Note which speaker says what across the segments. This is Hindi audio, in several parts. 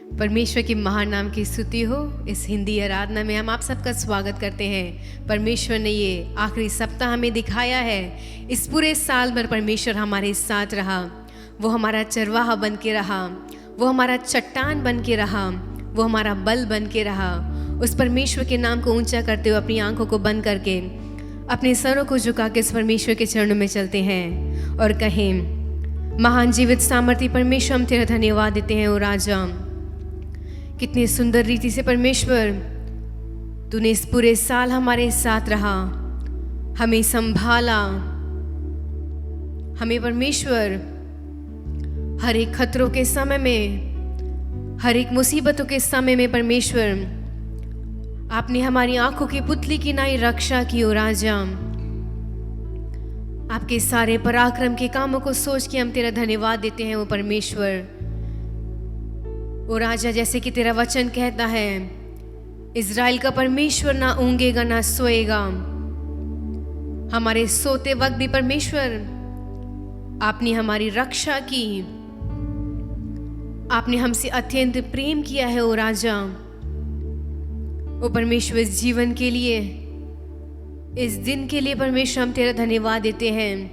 Speaker 1: परमेश्वर के महान नाम की स्तुति हो। इस हिंदी आराधना में हम आप सबका स्वागत करते हैं। परमेश्वर ने ये आखिरी सप्ताह हमें दिखाया है। इस पूरे साल भर परमेश्वर हमारे साथ रहा। वो हमारा चरवाहा बन के रहा, वो हमारा चट्टान बन के रहा, वो हमारा बल बन के रहा। उस परमेश्वर के नाम को ऊंचा करते हुए अपनी आंखों को बंद करके अपने सरों को झुका के इस परमेश्वर के चरणों में चलते हैं और कहें, महान जीवित सामर्थी परमेश्वर, हम तेरा धन्यवाद देते हैं। ओ राजा, कितनी सुंदर रीति से परमेश्वर तूने इस पूरे साल हमारे साथ रहा, हमें संभाला, हमें परमेश्वर हर एक खतरों के समय में, हर एक मुसीबतों के समय में परमेश्वर आपने हमारी आंखों की पुतली की नाई रक्षा की। ओ राजा, आपके सारे पराक्रम के कामों को सोच के हम तेरा धन्यवाद देते हैं। वो परमेश्वर, ओ राजा, जैसे कि तेरा वचन कहता है, इज़राइल का परमेश्वर ना ऊंघेगा ना सोएगा। हमारे सोते वक्त भी परमेश्वर आपने हमारी रक्षा की, आपने हमसे अत्यंत प्रेम किया है। ओ राजा, ओ परमेश्वर, इस जीवन के लिए, इस दिन के लिए परमेश्वर हम तेरा धन्यवाद देते हैं।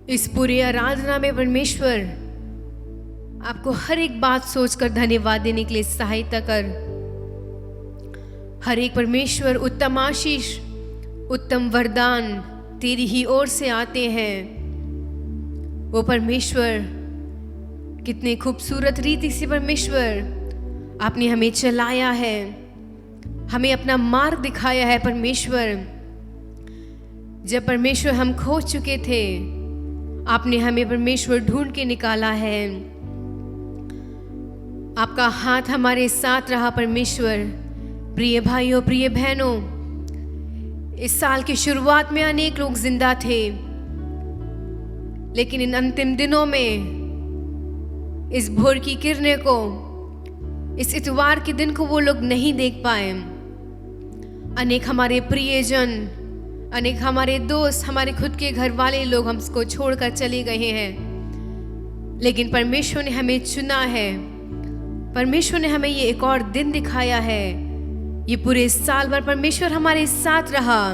Speaker 1: इस पूरी आराधना में परमेश्वर आपको हर एक बात सोचकर धन्यवाद देने के लिए सहायता कर। हर एक परमेश्वर उत्तम आशीष, उत्तम वरदान तेरी ही ओर से आते हैं। वो परमेश्वर, कितने खूबसूरत रीति से परमेश्वर आपने हमें चलाया है, हमें अपना मार्ग दिखाया है। परमेश्वर, जब परमेश्वर हम खो चुके थे, आपने हमें परमेश्वर ढूंढ के निकाला है। आपका हाथ हमारे साथ रहा। परमेश्वर, प्रिय भाइयों, प्रिय बहनों, इस साल की शुरुआत में अनेक लोग जिंदा थे, लेकिन इन अंतिम दिनों में, इस भोर की किरणें को, इस इतवार के दिन को वो लोग नहीं देख पाए। अनेक हमारे प्रियजन, अनेक हमारे दोस्त, हमारे खुद के घर वाले लोग हमको छोड़कर चले गए हैं, लेकिन परमेश्वर ने हमें चुना है। परमेश्वर ने हमें ये एक और दिन दिखाया है। ये पूरे साल भर परमेश्वर हमारे साथ रहा।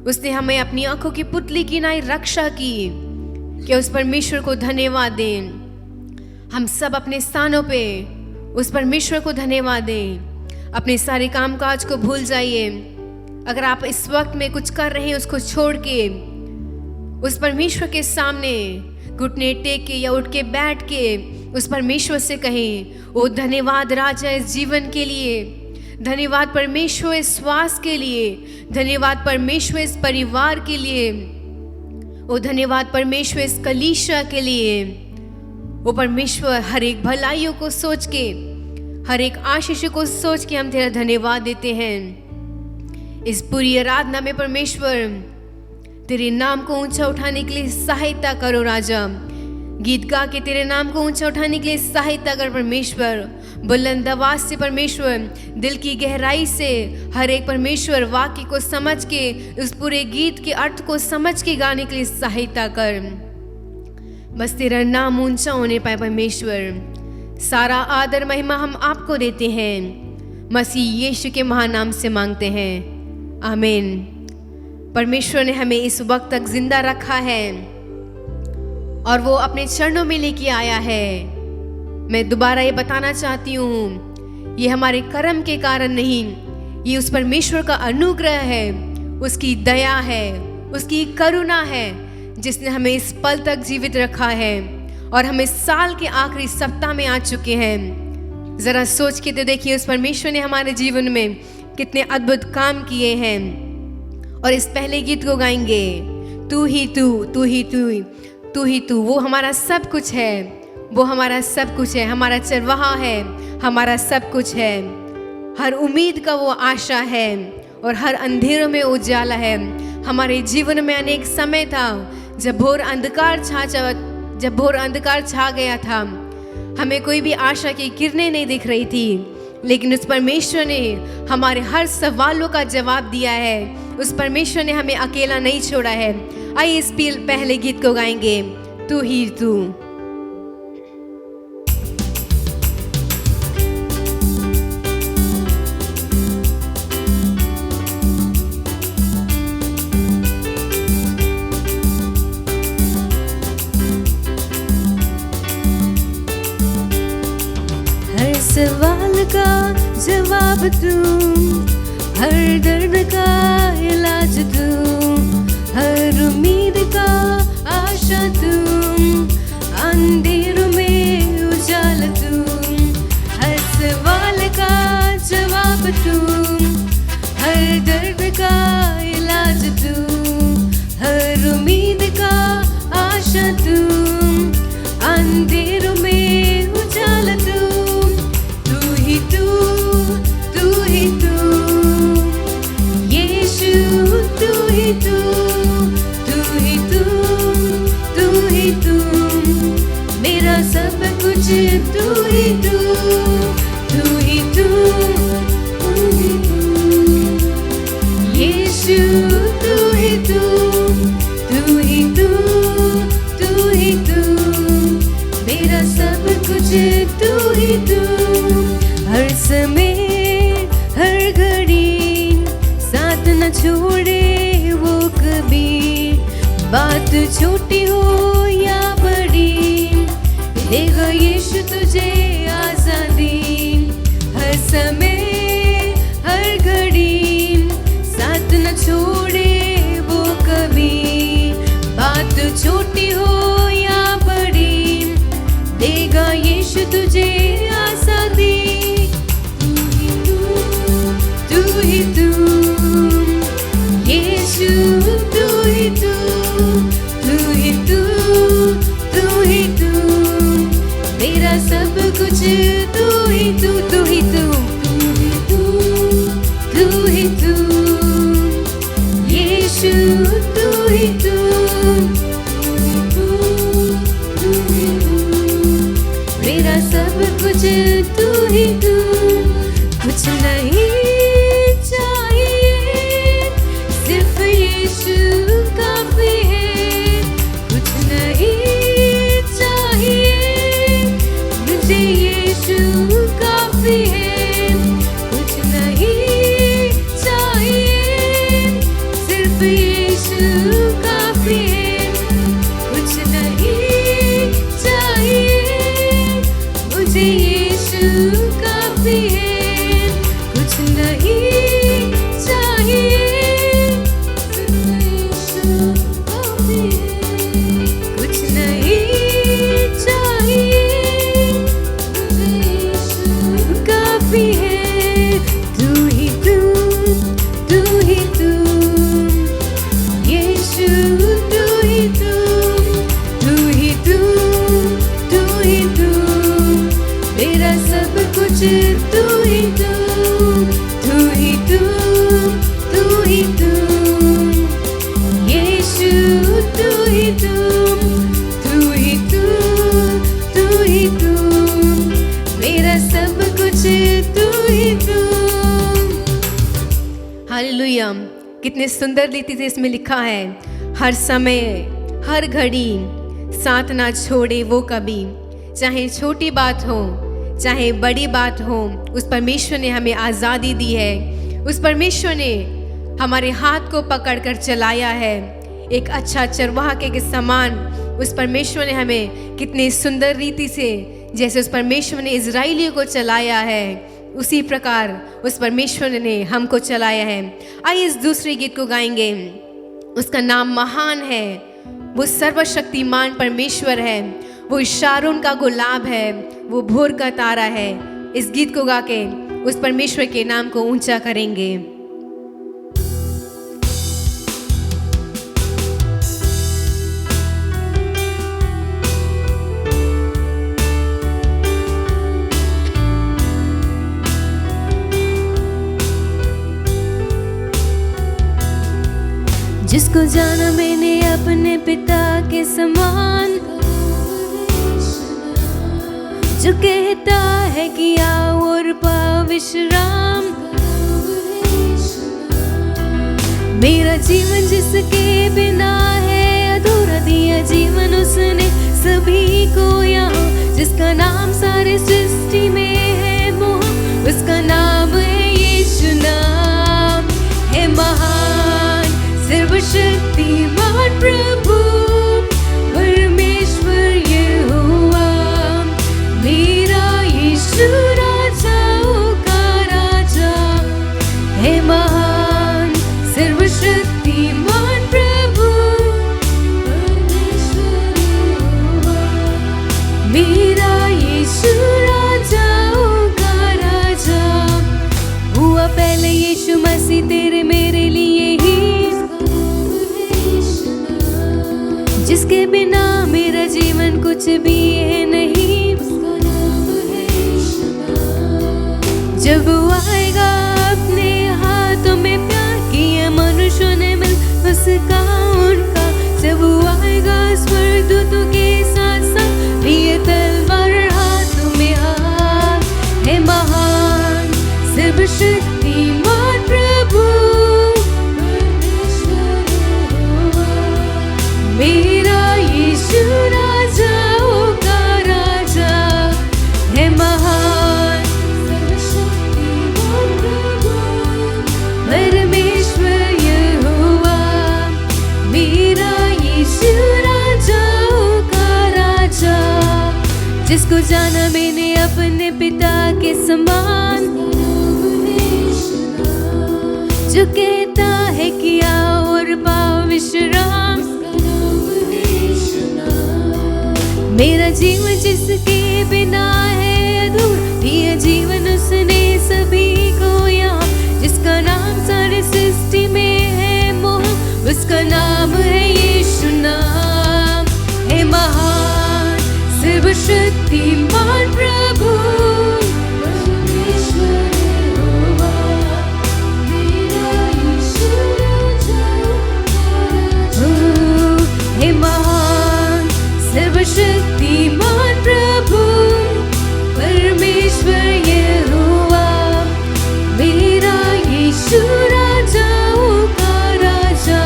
Speaker 1: उसने हमें अपनी आंखों की पुतली की नाई रक्षा की। कि उस परमेश्वर को धन्यवाद दें। हम सब अपने स्थानों पे उस परमेश्वर को धन्यवाद दें। अपने सारे कामकाज को भूल जाइए। अगर आप इस वक्त में कुछ कर रहे हैं, उसको छोड़ के उस परमेश्वर के सामने घुटने टेक के या उठ के बैठ के उस परमेश्वर से कहें, ओ धन्यवाद राजा इस जीवन के लिए, धन्यवाद परमेश्वर इस श्वास के लिए, धन्यवाद परमेश्वर इस परिवार के लिए, ओ धन्यवाद परमेश्वर इस कलीसिया के लिए। ओ परमेश्वर, हर एक भलाइयों को सोच के, हर एक आशीष को सोच के हम तेरा धन्यवाद देते हैं। इस पूरी आराधना में परमेश्वर तेरे नाम को ऊंचा उठाने के लिए सहायता करो राजा। गीत गा के तेरे नाम को ऊंचा उठाने के लिए सहायता कर परमेश्वर। बुलंद आवाज से परमेश्वर, दिल की गहराई से हर एक परमेश्वर वाक्य को समझ के, उस पूरे गीत के अर्थ को समझ के गाने के लिए सहायता कर। बस तेरा नाम ऊंचा होने पाए परमेश्वर। सारा आदर महिमा हम आपको देते हैं। मसीह यीशु के महान नाम से मांगते हैं, आमीन। परमेश्वर ने हमें इस वक्त तक जिंदा रखा है और वो अपने चरणों में लेके आया है। मैं दोबारा ये बताना चाहती हूँ, ये हमारे कर्म के कारण नहीं, ये उस परमेश्वर का अनुग्रह है, उसकी दया है, उसकी करुणा है, जिसने हमें इस पल तक जीवित रखा है और हम इस साल के आखिरी सप्ताह में आ चुके हैं। जरा सोच के तो देखिए, उस परमेश्वर ने हमारे जीवन में कितने अद्भुत काम किए हैं। और इस पहले गीत को गाएंगे, तू ही तू, तू ही तू, तू ही तू। वो हमारा सब कुछ है, वो हमारा सब कुछ है, हमारा चरवाहा है, हमारा सब कुछ है। हर उम्मीद का वो आशा है और हर अंधेरों में उजाला है। हमारे जीवन में अनेक समय था जब घोर अंधकार छा गया था, हमें कोई भी आशा की किरणें नहीं दिख रही थी, लेकिन उस परमेश्वर ने हमारे हर सवालों का जवाब दिया है। उस परमेश्वर ने हमें अकेला नहीं छोड़ा है। आइए इस पहले गीत को गाएंगे, तू ही तू। का जवाब तू, हर दर्द का इलाज तू, हर उम्मीद का आशा तू, अंधेरों में उजाला तू, हर सवाल का जवाब तू, हर दर्द का इलाज तू, हर उम्मीद का आशा तू, अंधेरों में उजाला तू, तू ही तू, तू ही तू, यीशु तू ही तू, तू ही तू, तू ही तू, मेरा सब कुछ तू ही तू, तू ही तू, तू ही तू, यीशु तू ही तू, तू ही तू, तू ही तू, मेरा सब कुछ तू ही तू, हर समय हर घड़ी साथ न छोड़े वो कभी, बात छोटी हो या बड़ी, देगा यीशु तुझे आजादी, हर समय हर घड़ी साथ न छोड़े वो कभी, बात छोटी हो या बड़ी, देगा यीशु तुझे आजादी, तू ही तू, यीशु तू ही तू, तू ही तू, तू ही तू, मेरा सब कुछ तू ही तू, तू ही तू, तू ही तू, यीशु तू ही तू, तू ही तू, मेरा सब कुछ तू ही तू, कुछ नहीं चाहिए सिर्फ यीशु काफी है, कुछ नहीं चाहिए मुझे यीशु काफी है, कुछ नहीं चाहिए सिर्फ यीशु काफी है, कुछ नहीं चाहिए मुझे यीशु काफी है, कुछ नहीं चाहिए सिर्फ यीशु काफी है, कुछ नहीं चाहिए मुझे यीशु काफी है, तू ही तू, तू ही तू, यीशु तू ही तू, तू ही तू, तू ही तू, मेरा सब कुछ तू ही तू, तू ही तू, तू ही तू, यीशु तू ही तू, तू ही तू, तू ही तू, मेरा सब कुछ तू ही तू। हालेलुया, कितने सुंदर रीति से इसमें लिखा है, हर समय हर घड़ी साथ ना छोड़े वो कभी, चाहे छोटी बात हो चाहे बड़ी बात हो, उस परमेश्वर ने हमें आज़ादी दी है, उस परमेश्वर ने हमारे हाथ को पकड़कर चलाया है, एक अच्छा चरवाहे के समान उस परमेश्वर ने हमें कितने सुंदर रीति से, जैसे उस परमेश्वर ने इज़राइलियों को चलाया है, उसी प्रकार उस परमेश्वर ने हमको चलाया है। आइए इस दूसरे गीत को गाएंगे, उसका नाम महान है, वो सर्वशक्तिमान परमेश्वर है, वो शारोन का गुलाब है, वो भोर का तारा है। इस गीत को गा के उस परमेश्वर के नाम को ऊंचा करेंगे। जिसको जाना मैंने अपने पिता के समान, जो कहता है कि आओ और पाओ विश्राम, मेरा जीवन जिसके बिना है अधूरा, दिया जीवन उसने सभी को यहाँ, जिसका नाम सारे सृष्टि में है मोह, उसका नाम है यीशु, नाम है महान सर्वशक्तिमान प्रभु परमेश्वर यहोवा, मेरा यीशु राजा। बिना मेरा जीवन कुछ भी है नहीं, उसका नाम है यीशु नाम। जब वो आएगा अपने हाथों में प्यार किया मनुष्यों ने मिल उसका उनका, जब वो आएगा स्वर्गदूतों के साथ साथ लिए तलवार हाथों में हाथ है महान सर्वशक्तिमान प्रभु मेरा यीशु राजाओं का राजा है महान सर्वशक्तिमान प्रभु परमेश्वर यहोवा मेरा यीशु राजाओं का राजा। जिसको जाना मैंने अपने पिता के समान, जो कहता है कि आओ और पाओ विश्राम, मेरा जीवन जिसके बिना है अधूरा, ये जीवन उसने सभी को यहाँ, जिसका नाम सारी सृष्टि में है मोह, उसका नाम है यीशु नाम है महान सर्वशक्तिमान प्रभु परमेश्वर यहोवा मेरा यीशु है महान सर्वशक्तिमान प्रभु परमेश्वर यहोवा मेरा यीशु राजाओं का राजा।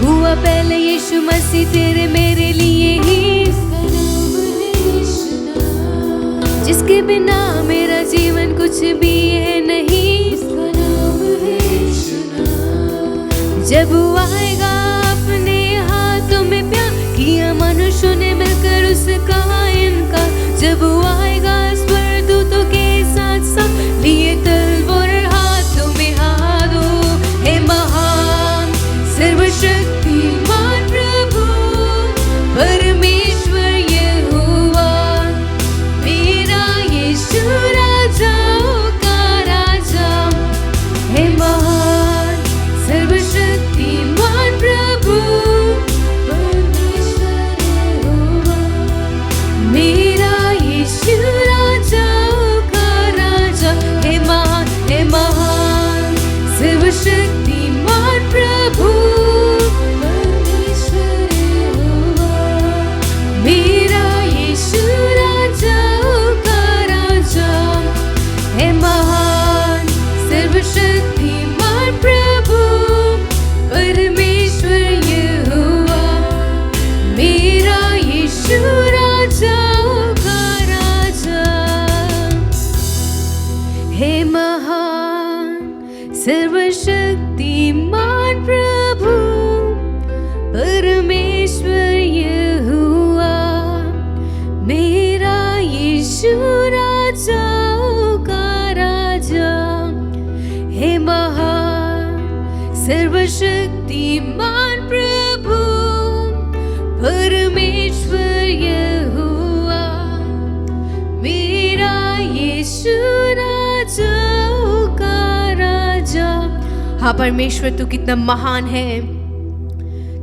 Speaker 1: हुआ पहले यीशु मसीह तेरे मेरे लिए ही, जिसके बिना मेरा जीवन कुछ भी है नहीं, जब वो आएगा अपने हाथों में प्यार किया मनुष्यों ने मिलकर उसका इनका, जब वो आएगा स्वर्गदूतों के साथ साथ लिए तलवार हाथों में हाथों है महान सर्वशक्तिमान प्रभु परमेश्वर यहोवा मेरा यीशु राजाओं का राजा है महान सर्वशक्तिमान प्रभु परमेश्वर यहोवा मेरा यीशु राजाओं का राजा है महान सर्वशक्तिमान प्रभु परमेश्वर यहोवा मेरा यीशु राजाओं का राजा है महान सर्वशक्तिमान प्रभु परमेश्वर यहोवा मेरा यीशु राजाओं का राजा है महान सर्वशक्तिमान प्रभु परमेश्वर यहोवा मेरा यीशु राजाओं का राजा है महान सर्वशक्तिमान प्रभु परमेश्वर यहोवा मेरा यीशु राजाओं का राजा। हाँ परमेश्वर तू कितना महान है,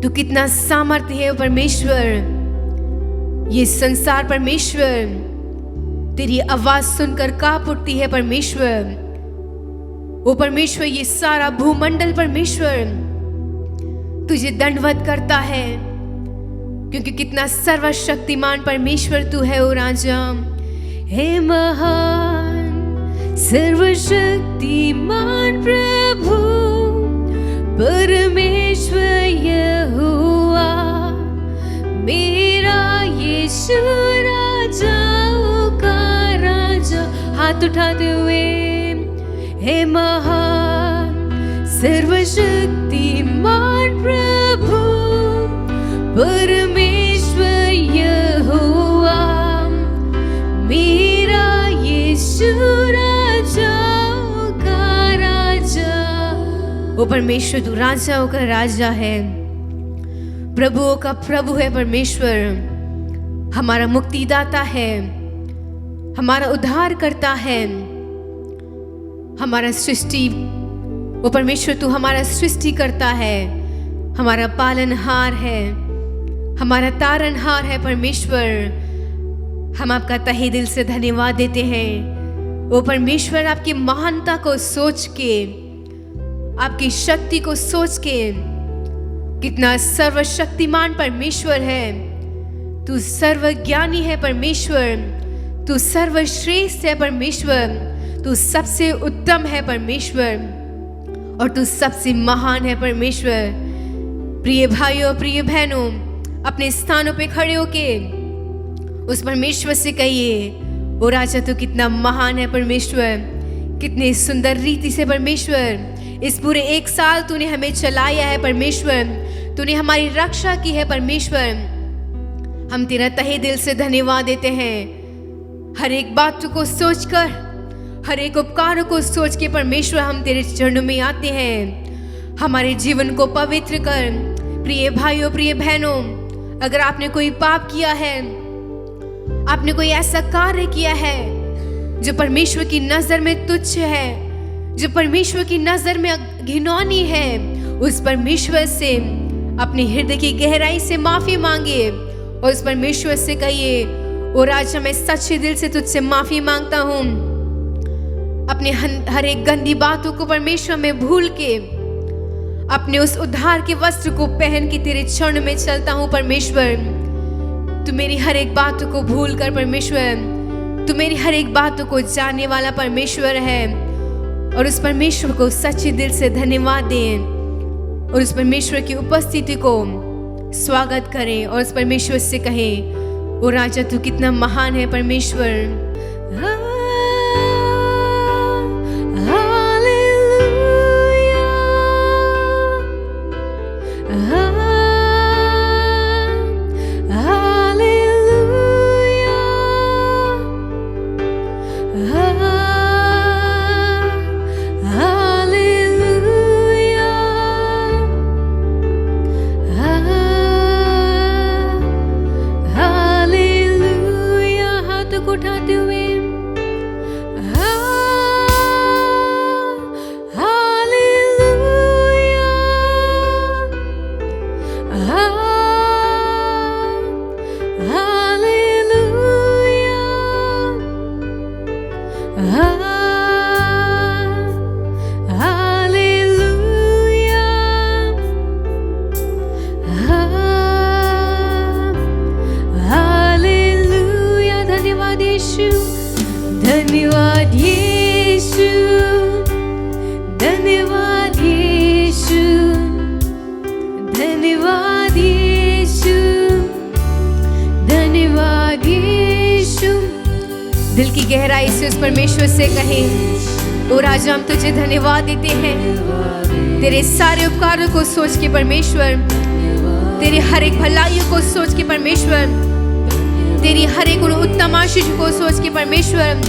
Speaker 1: तू कितना सामर्थ्य है परमेश्वर। ये संसार परमेश्वर तेरी आवाज सुनकर कांप उठती है परमेश्वर। ओ परमेश्वर ये सारा भूमंडल परमेश्वर तुझे दंडवत करता है, क्योंकि कितना सर्वशक्तिमान परमेश्वर तू है ओ राजा। हे महान सर्वशक्तिमान प्रभु परमेश्वर यहोवा मेरा यीशु राजाओं का राजा। हाथ उठाते हुए हे महान सर्वशक्तिमान प्रभु परमेश्वर यहोवा मेरा यीशु राजाओं का राजा। वो परमेश्वर तू राजाओं का राजा है, प्रभुओं का प्रभु है परमेश्वर। हमारा मुक्तिदाता है, हमारा उद्धार करता है, हमारा सृष्टि। वो परमेश्वर तू हमारा सृष्टि करता है, हमारा पालनहार है, हमारा तारनहार है परमेश्वर। हम आपका तहे दिल से धन्यवाद देते हैं। ओ परमेश्वर, आपकी महानता को सोच के, आपकी शक्ति को सोच के, कितना सर्वशक्तिमान परमेश्वर है। तू सर्वज्ञानी है परमेश्वर, तू सर्वश्रेष्ठ है परमेश्वर, तू सबसे उत्तम है परमेश्वर और तू सबसे महान है परमेश्वर। प्रिय भाइयों, प्रिय बहनों, अपने स्थानों पे खड़े होके उस परमेश्वर से कहिए, ओ राजा तू कितना महान है परमेश्वर, कितने सुंदर रीति से परमेश्वर इस पूरे 1 साल तूने हमें चलाया है परमेश्वर, तूने हमारी रक्षा की है परमेश्वर। हम तेरा तहे दिल से धन्यवाद देते हैं। हर एक बात को सोचकर, हर एक उपकार को सोच के परमेश्वर हम तेरे चरणों में आते हैं। हमारे जीवन को पवित्र कर। प्रिय भाइयों, प्रिय बहनों, अगर आपने कोई पाप किया है, आपने कोई ऐसा कार्य किया है जो परमेश्वर की नजर में तुच्छ है, जो परमेश्वर की नजर में घिनौनी है, उस परमेश्वर से अपने हृदय की गहराई से माफी मांगिए और उस परमेश्वर से कहिए, ओ राजा मैं सच्चे दिल से तुझसे माफी मांगता हूँ। अपने हर एक गंदी बातों को परमेश्वर में भूल के अपने उस उद्धार के वस्त्र को पहन के तेरे चरण में चलता हूँ परमेश्वर। तू मेरी हर एक बात को भूल कर परमेश्वर, तू मेरी हर एक बात को जानने वाला परमेश्वर है। और उस परमेश्वर को सच्चे दिल से धन्यवाद दें और उस परमेश्वर की उपस्थिति को स्वागत करें और उस परमेश्वर से कहें, ओ राजा तू कितना महान है परमेश्वर। उठाते हुए धन्यवाद यीशु, धन्यवाद यीशु, धन्यवाद यीशु, धन्यवाद यीशु। दिल की गहराई से उस परमेश्वर से कहें, ओ राजा हम तुझे धन्यवाद देते हैं तेरे सारे उपकारों को सोच के परमेश्वर, तेरे हर एक भलाइयों को सोच के परमेश्वर, तेरी हर एक उत्तम आशीष को सोच के परमेश्वर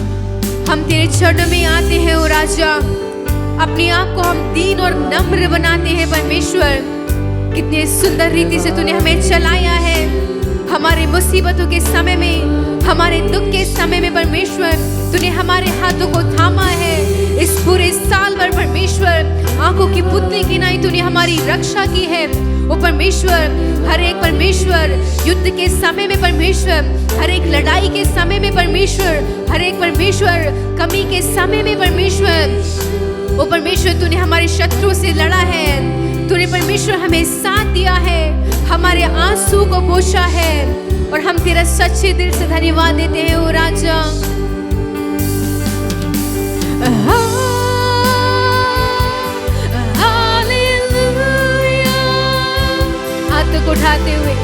Speaker 1: हम तेरे चरणों में आते हैं। ओ राजा, अपने आप को हम दीन और नम्र बनाते हैं परमेश्वर। कितने सुंदर रीति से तूने हमें चलाया है। हमारे मुसीबतों के समय में, हमारे दुख के समय में परमेश्वर तूने हमारे हाथों को थामा है। इस पूरे साल भर परमेश्वर आंखों की पुतली की नाई तूने हमारी रक्षा की है। ओ परमेश्वर, हर एक परमेश्वर युद्ध के समय में परमेश्वर, हर एक लड़ाई के समय में परमेश्वर, हर एक परमेश्वर कमी के समय में परमेश्वर, ओ परमेश्वर तूने हमारे शत्रु से लड़ा है। तूने परमेश्वर हमें साथ दिया है, हमारे आंसू को पोंछा है और हम तेरा सच्चे दिल से धन्यवाद देते हैं। ओ राजा, हाथ को उठाते हुए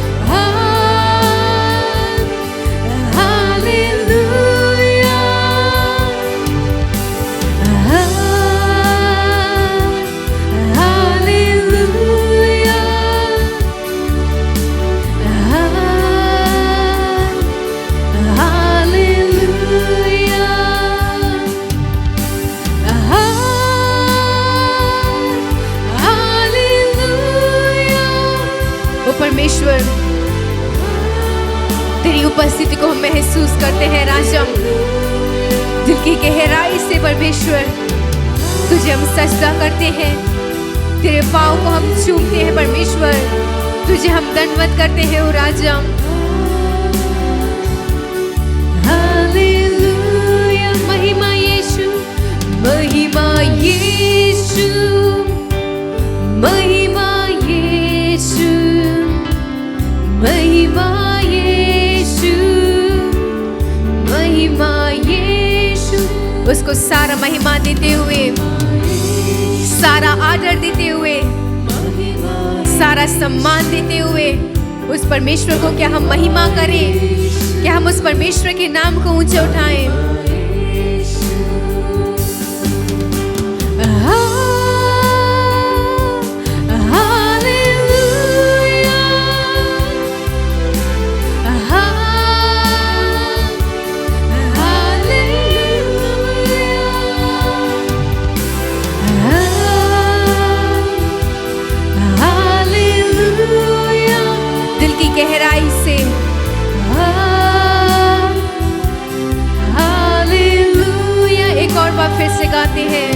Speaker 1: परमेश्वर तेरी उपस्थिति को हम महसूस करते हैं राजा। दिल की गहराई से परमेश्वर तुझे हम सजदा करते हैं, तेरे पाँव को हम चूमते हैं परमेश्वर। तुझे हम दंडवत करते हैं ओ राजा। हालेलुया, महिमा यीशु, महिमा यीशु, महिमा यीशु, महिमा यीशु, महिमा यीशु। उसको सारा महिमा देते हुए, सारा आदर देते हुए, सारा सम्मान देते हुए उस परमेश्वर को क्या हम महिमा करें, क्या हम उस परमेश्वर के नाम को ऊंचे उठाएं। गहराई से हालेलुया, एक और बार फिर से गाते हैं।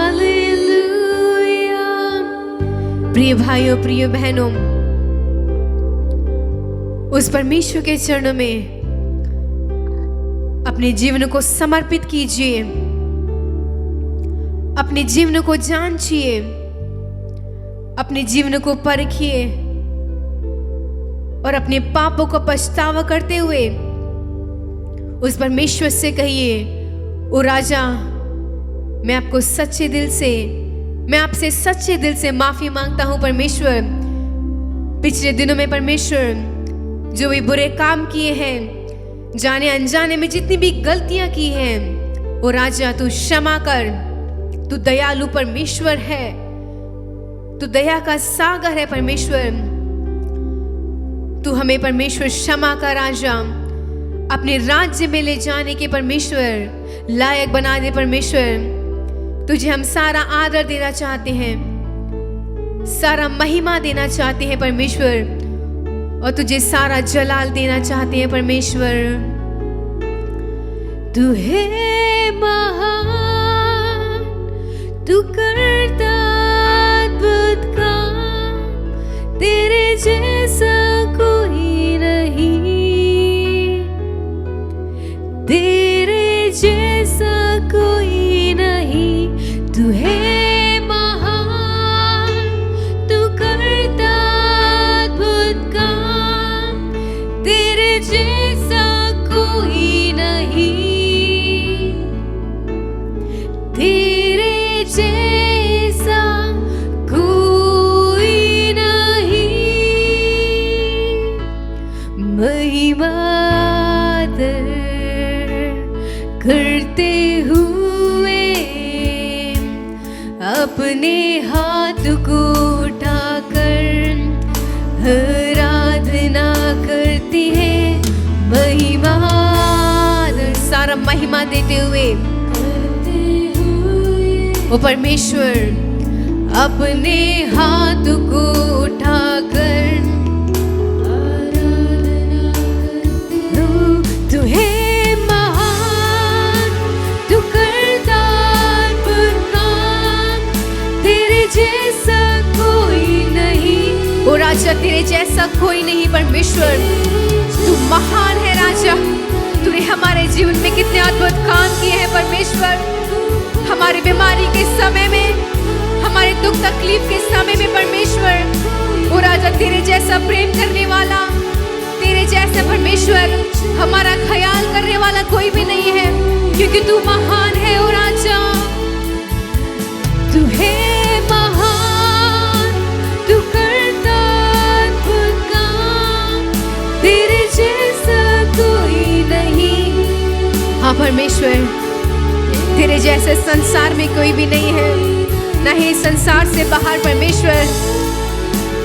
Speaker 1: हालेलुया, प्रिय भाइयों, प्रिय बहनों, उस परमेश्वर के चरणों में अपने जीवन को समर्पित कीजिए, अपने जीवन को जांचिए, अपने जीवन को परखिए और अपने पापों को पछतावा करते हुए उस परमेश्वर से कहिए, ओ राजा, मैं आपको सच्चे दिल से, मैं आपसे सच्चे दिल से माफी मांगता हूं परमेश्वर। पिछले दिनों में परमेश्वर जो भी बुरे काम किए हैं, जाने अनजाने में जितनी भी गलतियां की हैं, ओ राजा तू क्षमा कर। तू दयालु परमेश्वर है, तू दया का सागर है परमेश्वर। तू हमें परमेश्वर क्षमा कर राजा, अपने राज्य में ले जाने के परमेश्वर लायक बना दे परमेश्वर। तुझे हम सारा आदर देना चाहते हैं, सारा महिमा देना चाहते हैं परमेश्वर, और तुझे सारा जलाल देना चाहते हैं परमेश्वर। तू है महान, तू करता अद्भुत काम, तेरे जैसा कोई नहीं, तेरे जैसा कोई नहीं। तू है महान, तू करता अद्भुत काम, तेरे जैसा कोई नहीं, तेरे जैसा कोई नहीं। महिमा करते हुए अपने हाथ को उठाकर आराधना करती है। महिमा, सारा महिमा देते हुए वो परमेश्वर अपने हाथ को उठाकर आराधना करती हो। तू है जैसा कोई नहीं, ओ राजा तेरे जैसा कोई नहीं परमेश्वर। तू महान है राजा, तूने हमारे जीवन में कितने अद्भुत काम किए हैं परमेश्वर। हमारे बीमारी के समय में, हमारे दुख तकलीफ के समय में परमेश्वर, ओ राजा तेरे जैसा प्रेम करने वाला, तेरे जैसा परमेश्वर हमारा ख्याल करने वाला कोई भी नहीं है, क्योंकि तू महान है ओ राजा। तू है महान, तू करता अद्भुत काम, तेरे जैसा कोई नहीं। हाँ परमेश्वर, तेरे जैसे संसार में कोई भी नहीं है, न ही संसार से बाहर परमेश्वर।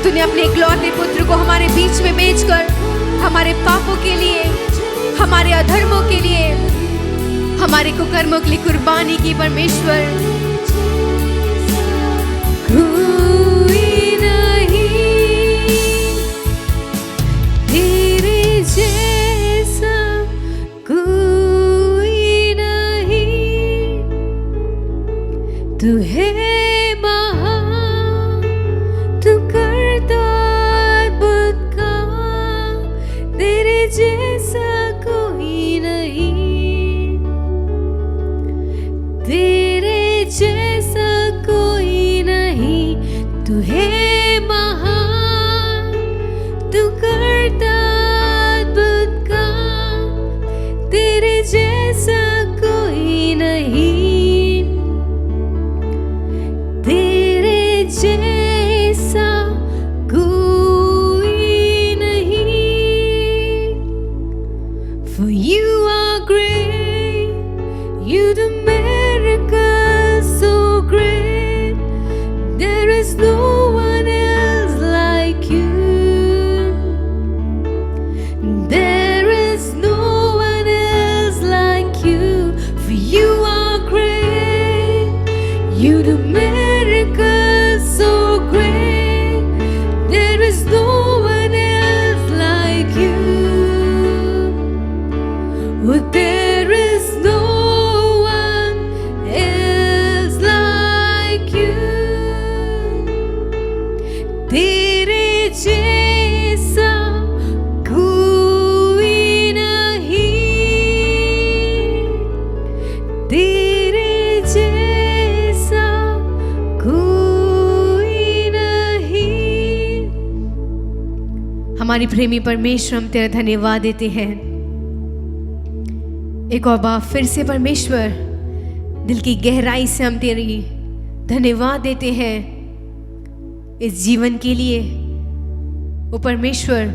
Speaker 1: तूने अपने इकलौते पुत्र को हमारे बीच में भेजकर हमारे पापों के लिए, हमारे अधर्मों के लिए, हमारे कुकर्मों के लिए कुर्बानी की परमेश्वर। कोई नहीं तेरे जैसा, कोई नहीं, तू है महान, तू करता अद्भुत काम, तेरे जैसा कोई नहीं, तेरे जैसा कोई नहीं, तू है महान, तू करता अद्भुत काम, तेरे जैसा कोई नहीं, तेरे जैसा कोई नहीं। For you are great, you do miracles so great, there is no one else like you, there is no one else like you. For you are great, you do miracles so great, there is no one else like you. Oh, there is no one else like you. तेरे जैसा कोई नहीं, तेरे जैसा कोई नहीं। हमारी प्रेमी परमेश्वर, हम तेरा धन्यवाद देते हैं एक और बार फिर से परमेश्वर, दिल की गहराई से हम तेरी धन्यवाद देते हैं इस जीवन के लिए। वो परमेश्वर,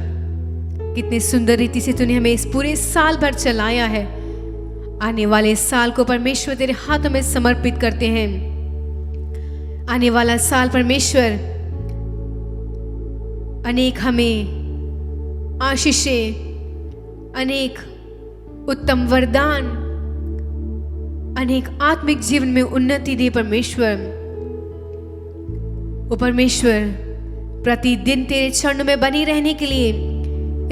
Speaker 1: कितने सुंदर रीति से तूने हमें इस पूरे साल भर चलाया है। आने वाले साल को परमेश्वर तेरे हाथों में समर्पित करते हैं। आने वाला साल परमेश्वर अनेक हमें आशीषें, अनेक उत्तम वरदान, अनेक आत्मिक जीवन में उन्नति दे परमेश्वर। ओ परमेश्वर, प्रतिदिन तेरे चरणों में बनी रहने के लिए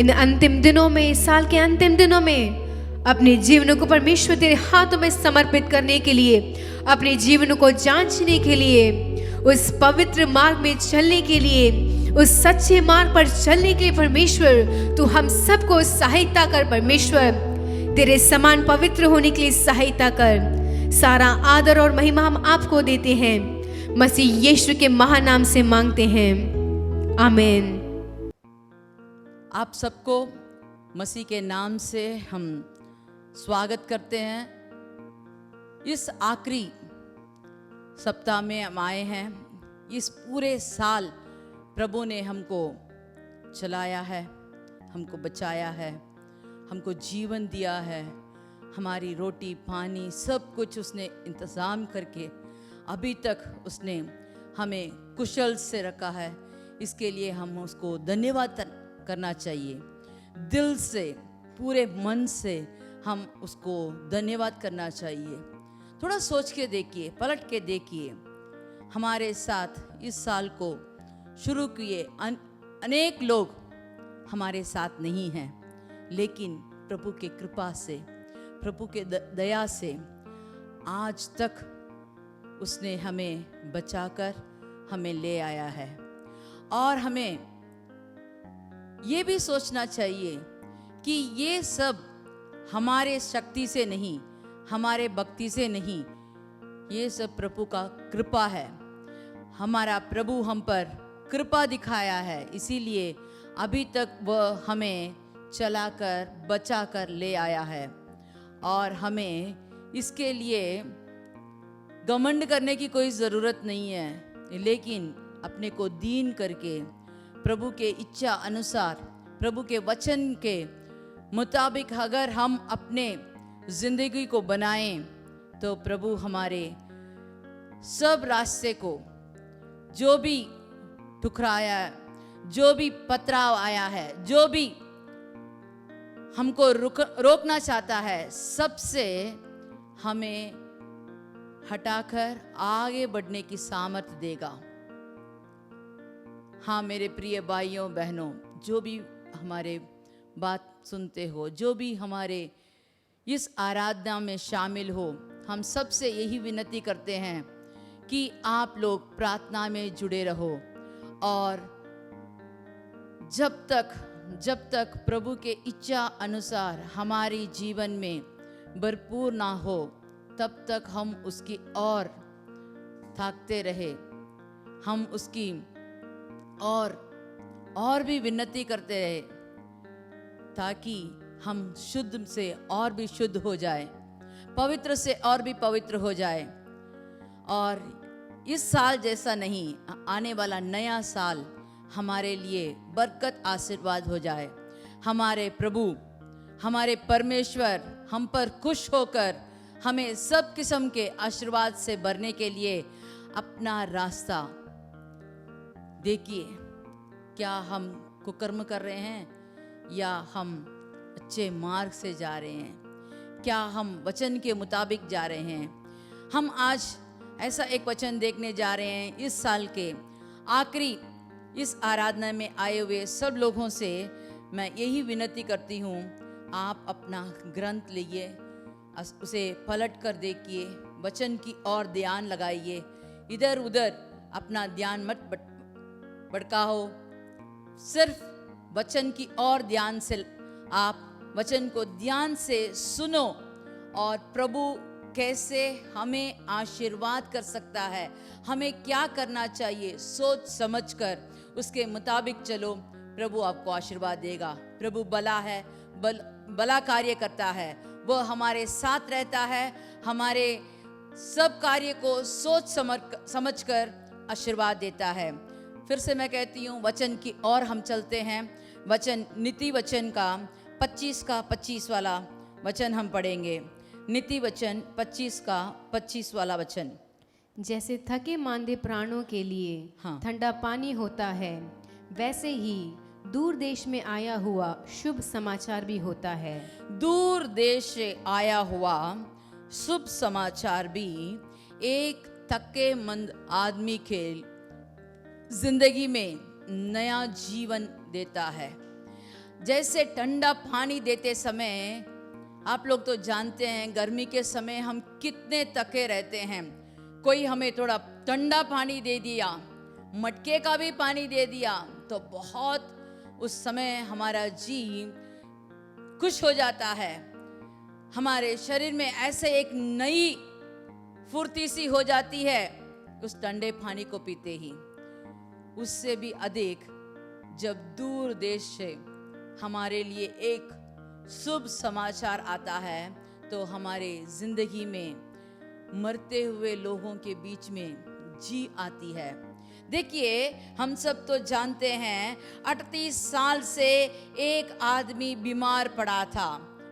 Speaker 1: इन अंतिम दिनों में, इस साल के अंतिम दिनों में अपने जीवन को परमेश्वर तेरे हाथों में समर्पित करने के लिए, अपने जीवन को जांचने के लिए, उस पवित्र मार्ग में चलने के लिए, उस सच्चे मार्ग पर चलने के लिए परमेश्वर तू हम सबको सहायता कर। परमेश्वर, तेरे समान पवित्र होने के लिए सहायता कर। सारा आदर और महिमा हम आपको देते हैं, मसीह यीशु के महानाम से मांगते हैं, आमीन।
Speaker 2: आप सबको मसीह के नाम से हम स्वागत करते हैं। इस आखिरी सप्ताह में हम आए हैं। इस पूरे साल प्रभु ने हमको चलाया है, हमको बचाया है, हमको जीवन दिया है। हमारी रोटी पानी सब कुछ उसने इंतज़ाम करके अभी तक उसने हमें कुशल से रखा है। इसके लिए हम उसको धन्यवाद करना चाहिए। दिल से, पूरे मन से हम उसको धन्यवाद करना चाहिए। थोड़ा सोच के देखिए, पलट के देखिए, हमारे साथ इस साल को शुरू किए अनेक लोग हमारे साथ नहीं हैं, लेकिन प्रभु के कृपा से, प्रभु के दया से आज तक उसने हमें बचाकर हमें ले आया है। और हमें ये भी सोचना चाहिए कि ये सब हमारे शक्ति से नहीं, हमारे भक्ति से नहीं, ये सब प्रभु का कृपा है। हमारा प्रभु हम पर कृपा दिखाया है, इसीलिए अभी तक वह हमें चलाकर बचाकर ले आया है। और हमें इसके लिए घमंड करने की कोई ज़रूरत नहीं है, लेकिन अपने को दीन करके प्रभु के इच्छा अनुसार, प्रभु के वचन के मुताबिक अगर हम अपने ज़िंदगी को बनाएं, तो प्रभु हमारे सब रास्ते को, जो भी ठुकराया, जो भी पथराव आया है, जो भी हमको रोकना चाहता है, सबसे हमें हटाकर आगे बढ़ने की सामर्थ्य देगा। हाँ मेरे प्रिय भाइयों बहनों, जो भी हमारे बात सुनते हो, जो भी हमारे इस आराधना में शामिल हो, हम सबसे यही विनती करते हैं कि आप लोग प्रार्थना में जुड़े रहो और जब तक प्रभु के इच्छा अनुसार हमारी जीवन में भरपूर ना हो, तब तक हम उसकी ओर ताकते रहे, हम उसकी और भी विनती करते रहे, ताकि हम शुद्ध से और भी शुद्ध हो जाए, पवित्र से और भी पवित्र हो जाए। और इस साल जैसा नहीं, आने वाला नया साल हमारे लिए बरकत आशीर्वाद हो जाए। हमारे प्रभु, हमारे परमेश्वर हम पर खुश होकर हमें सब किस्म के आशीर्वाद से भरने के लिए अपना रास्ता देखिए। क्या हम कुकर्म कर रहे हैं या हम अच्छे मार्ग से जा रहे हैं? क्या हम वचन के मुताबिक जा रहे हैं? हम आज ऐसा एक वचन देखने जा रहे हैं। इस साल के आखिरी इस आराधना में आए हुए सब लोगों से मैं यही विनती करती हूँ, आप अपना ग्रंथ लीजिए, उसे पलट कर देखिए, वचन की ओर ध्यान लगाइए, इधर उधर अपना ध्यान मत भटकाओ, सिर्फ वचन की ओर ध्यान से आप वचन को ध्यान से सुनो और प्रभु कैसे हमें आशीर्वाद कर सकता है, हमें क्या करना चाहिए, सोच समझकर उसके मुताबिक चलो, प्रभु आपको आशीर्वाद देगा। प्रभु भला है, भला कार्य करता है, वह हमारे साथ रहता है, हमारे सब कार्य को सोच समझकर आशीर्वाद देता है। फिर से मैं कहती हूँ, वचन की ओर हम चलते हैं। वचन नीति वचन का 25 का 25 वाला वचन हम पढ़ेंगे। नीति वचन 25 का 25 वाला वचन।
Speaker 1: जैसे थके मांदे प्राणों के लिए
Speaker 2: हाँ।
Speaker 1: ठंडा पानी होता है, वैसे ही दूर देश में आया हुआ शुभ समाचार भी होता है।
Speaker 2: दूर देश से आया हुआ शुभ समाचार भी एक थके मंद आदमी के जिंदगी में नया जीवन देता है। जैसे ठंडा पानी देते समय, आप लोग तो जानते हैं गर्मी के समय हम कितने थके रहते हैं। कोई हमें थोड़ा ठंडा पानी दे दिया, मटके का भी पानी दे दिया, तो बहुत उस समय हमारा जी खुश हो जाता है। हमारे शरीर में ऐसे एक नई फुर्ती सी हो जाती है उस ठंडे पानी को पीते ही। उससे भी अधिक जब दूर देश से हमारे लिए एक शुभ समाचार आता है, तो हमारे जिंदगी में मरते हुए लोगों के बीच में जी आती है। देखिए, हम सब तो जानते हैं 38 साल से एक आदमी बीमार पड़ा था।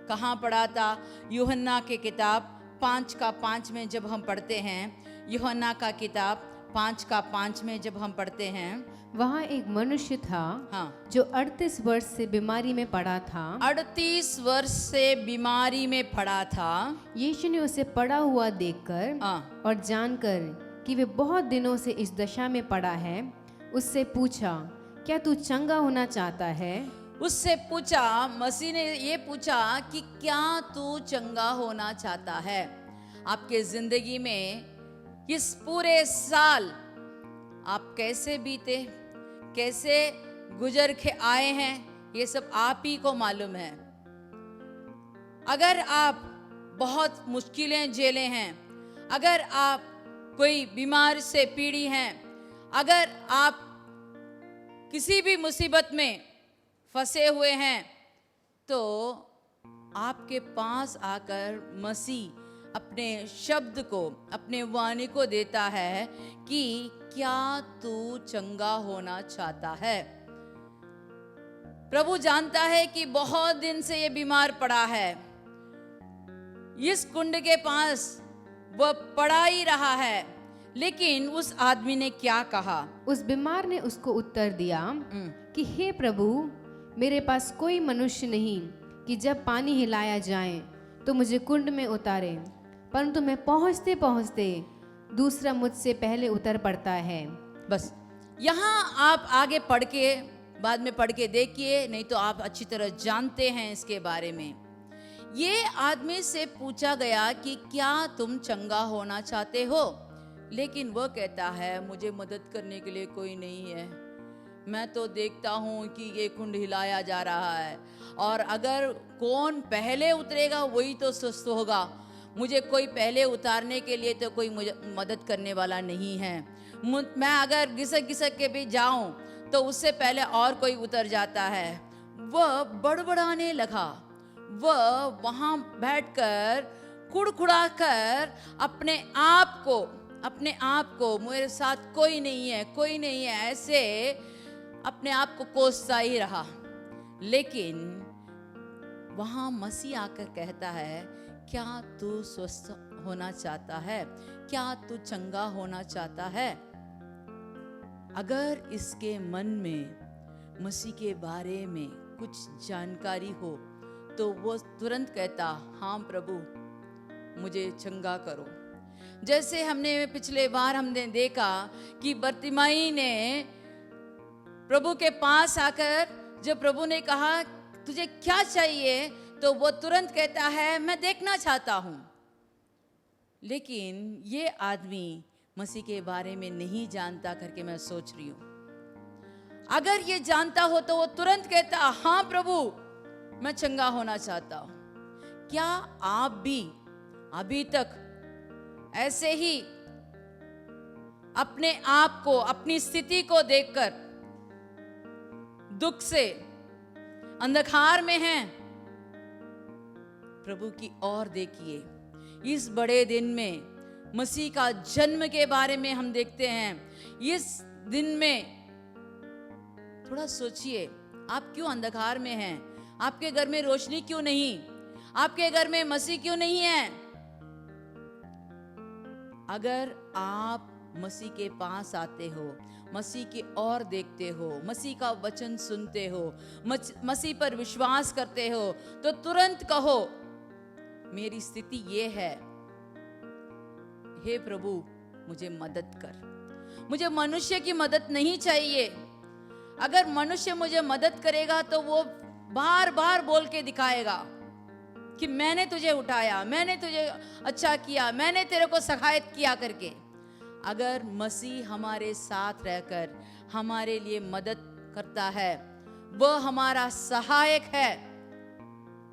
Speaker 2: कहाँ पड़ा था? यूहन्ना के किताब 5 का 5 में जब हम पढ़ते हैं, यूहन्ना का किताब 5 का 5 में जब हम पढ़ते हैं,
Speaker 1: वहाँ एक मनुष्य था,
Speaker 2: हाँ,
Speaker 1: जो 38 वर्ष से बीमारी में पड़ा था।
Speaker 2: 38 वर्ष से बीमारी में पड़ा था।
Speaker 1: यीशु ने उसे पड़ा हुआ देखकर
Speaker 2: हाँ,
Speaker 1: और जानकर कि वे बहुत दिनों से इस दशा में पड़ा है, उससे पूछा, क्या तू चंगा होना चाहता है?
Speaker 2: उससे पूछा, मसीह ने ये पूछा कि क्या तू चंगा होना चाहता है? आपके जिंदगी में इस पूरे साल आप कैसे बीते, कैसे गुजर के आए हैं, ये सब आप ही को मालूम है। अगर आप बहुत मुश्किलें झेले हैं, अगर आप कोई बीमार से पीड़ी हैं, अगर आप किसी भी मुसीबत में फंसे हुए हैं, तो आपके पास आकर मसीह अपने शब्द को, अपने वाणी को देता है कि क्या तू चंगा होना चाहता है? प्रभु जानता है कि बहुत दिन से ये बीमार पड़ा है, इस कुंड के पास वह पड़ा ही रहा है। लेकिन उस आदमी ने क्या कहा?
Speaker 1: उस बीमार ने उसको उत्तर दिया कि हे प्रभु, मेरे पास कोई मनुष्य नहीं कि जब पानी हिलाया जाए तो मुझे कुंड में उतारे, परंतु मैं पहुंचते पहुंचते दूसरा मुझसे पहले उतर पड़ता है।
Speaker 2: बस यहाँ आप आगे पढ़ के बाद में पढ़ के देखिए, नहीं तो आप अच्छी तरह जानते हैं इसके बारे में। ये आदमी से पूछा गया कि क्या तुम चंगा होना चाहते हो, लेकिन वह कहता है मुझे मदद करने के लिए कोई नहीं है। मैं तो देखता हूँ कि ये कुंड हिलाया जा रहा है और अगर कौन पहले उतरेगा वही तो स्वस्थ होगा। मुझे कोई पहले उतारने के लिए तो कोई मुझे मदद करने वाला नहीं है। मैं अगर घिसक घिसक के भी जाऊं तो उससे पहले और कोई उतर जाता है। वह बड़बड़ाने लगा। वह वहां बैठकर कुड़कुड़ा कर अपने आप को मेरे साथ कोई नहीं है ऐसे अपने आप को कोसता ही रहा। लेकिन वहां मसीह आकर कहता है, क्या तू स्वस्थ होना चाहता है? क्या तू चंगा होना चाहता है? अगर इसके मन में मसीह के बारे में कुछ जानकारी हो तो वो तुरंत कहता, हाँ प्रभु मुझे चंगा करो। जैसे हमने पिछले बार हमने देखा कि बरतिमाई ने प्रभु के पास आकर जब प्रभु ने कहा तुझे क्या चाहिए, तो वो तुरंत कहता है मैं देखना चाहता हूं। लेकिन ये आदमी मसीह के बारे में नहीं जानता करके मैं सोच रही हूं। अगर ये जानता हो तो वो तुरंत कहता, हाँ प्रभु मैं चंगा होना चाहता हूं। क्या आप भी अभी तक ऐसे ही अपने आप को, अपनी स्थिति को देखकर दुख से अंधकार में हैं? प्रभु की ओर देखिए। इस बड़े दिन में मसीह का जन्म के बारे में हम देखते हैं। इस दिन में थोड़ा सोचिए, आप क्यों अंधकार में हैं? आपके घर में रोशनी क्यों नहीं? आपके घर में मसीह क्यों नहीं है? अगर आप मसीह के पास आते हो, मसीह की ओर देखते हो, मसीह का वचन सुनते हो, मसीह पर विश्वास करते हो, तो तुरंत कहो मेरी स्थिति ये है, हे प्रभु मुझे मदद कर। मुझे मनुष्य की मदद नहीं चाहिए। अगर मनुष्य मुझे मदद करेगा तो वो बार बार बोल के दिखाएगा कि मैंने तुझे उठाया, मैंने तुझे अच्छा किया, मैंने तेरे को सहायता किया करके। अगर मसीह हमारे साथ रहकर हमारे लिए मदद करता है, वह हमारा सहायक है।